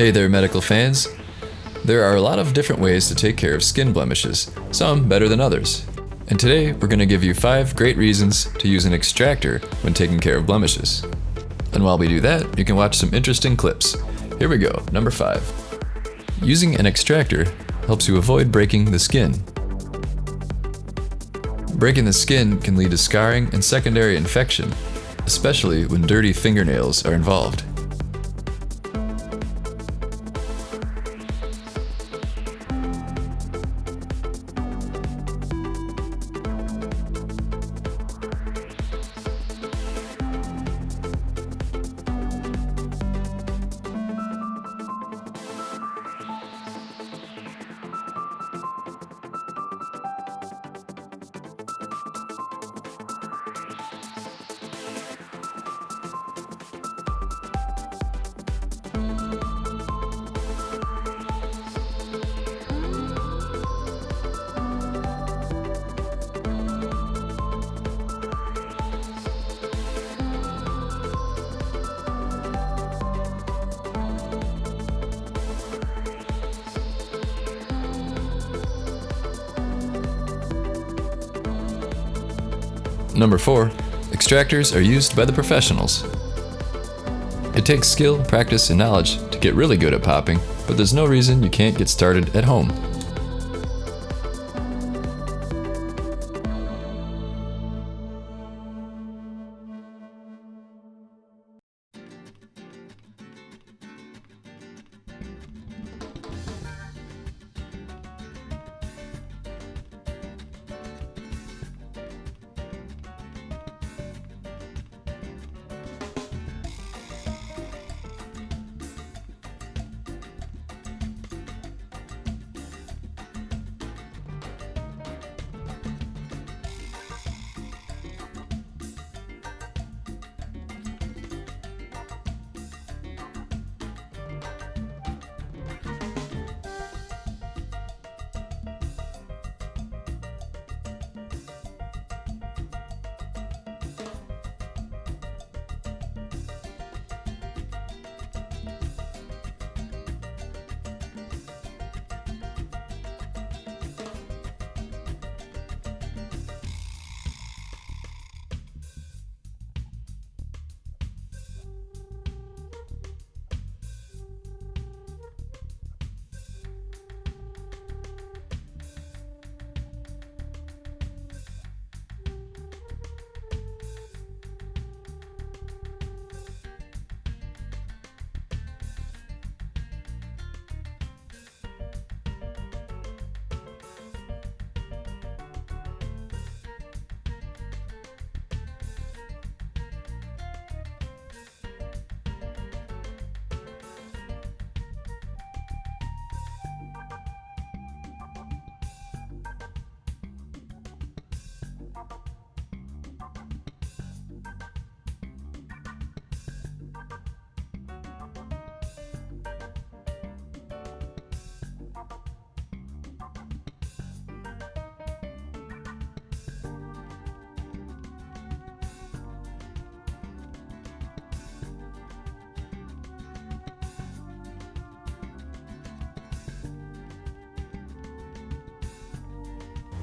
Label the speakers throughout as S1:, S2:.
S1: Hey there, medical fans. There are a lot of different ways to take care of skin blemishes, some better than others. And today, we're going to give you 5 great reasons to use an extractor when taking care of blemishes. And while we do that, you can watch some interesting clips. Here we go, number 5. Using an extractor helps you avoid breaking the skin. Breaking the skin can lead to scarring and secondary infection, especially when dirty fingernails are involved. Number 4. Extractors are used by the professionals. It takes skill, practice, and knowledge to get really good at popping, but there's no reason you can't get started at home.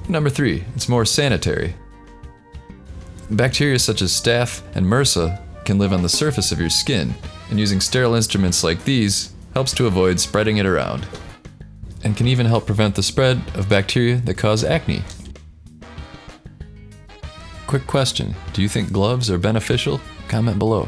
S1: Number 3. It's more sanitary. Bacteria such as staph and MRSA can live on the surface of your skin, and using sterile instruments like these helps to avoid spreading it around, and can even help prevent the spread of bacteria that cause acne. Quick question, do you think gloves are beneficial? Comment below.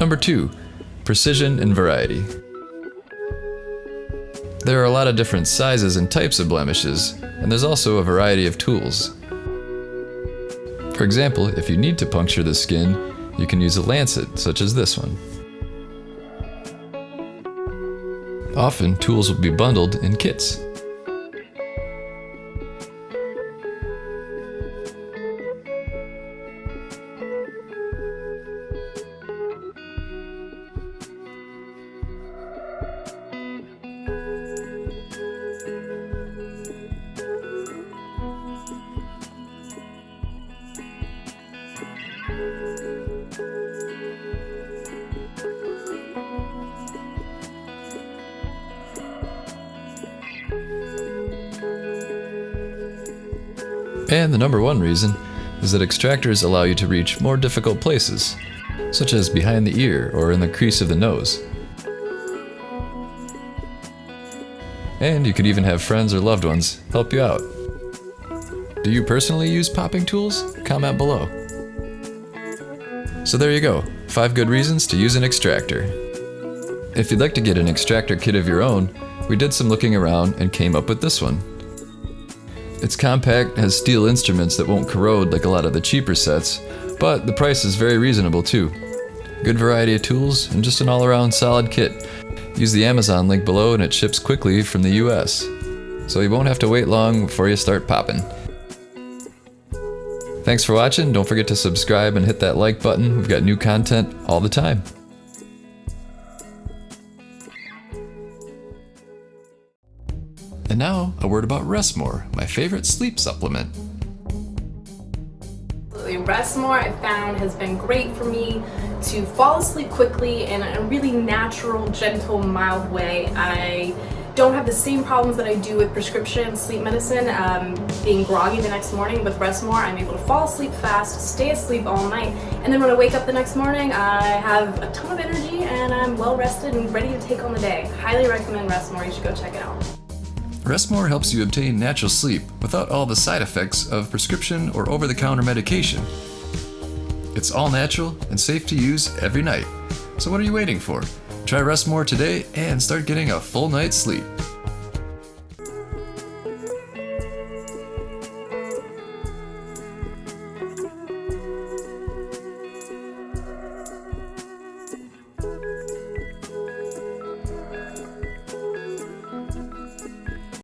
S1: Number 2, precision and variety. There are a lot of different sizes and types of blemishes, and there's also a variety of tools. For example, if you need to puncture the skin, you can use a lancet, such as this one. Often, tools will be bundled in kits. And the number 1 reason is that extractors allow you to reach more difficult places, such as behind the ear or in the crease of the nose. And you could even have friends or loved ones help you out. Do you personally use popping tools? Comment below. So there you go, 5 good reasons to use an extractor. If you'd like to get an extractor kit of your own, we did some looking around and came up with this one. It's compact, has steel instruments that won't corrode like a lot of the cheaper sets, but the price is very reasonable too. Good variety of tools and just an all-around solid kit. Use the Amazon link below and it ships quickly from the US, so you won't have to wait long before you start popping. Thanks for watching, don't forget to subscribe and hit that like button, we've got new content all the time. And now, a word about RESTMORE, my favorite sleep supplement.
S2: RESTMORE I found has been great for me to fall asleep quickly in a really natural, gentle, mild way. I don't have the same problems that I do with prescription sleep medicine, being groggy the next morning. With RESTMORE, I'm able to fall asleep fast, stay asleep all night, and then when I wake up the next morning, I have a ton of energy and I'm well rested and ready to take on the day. Highly recommend RESTMORE, you should go check it out.
S1: RESTMORE helps you obtain natural sleep without all the side effects of prescription or over-the-counter medication. It's all natural and safe to use every night. So what are you waiting for? Try RESTMORE today and start getting a full night's sleep.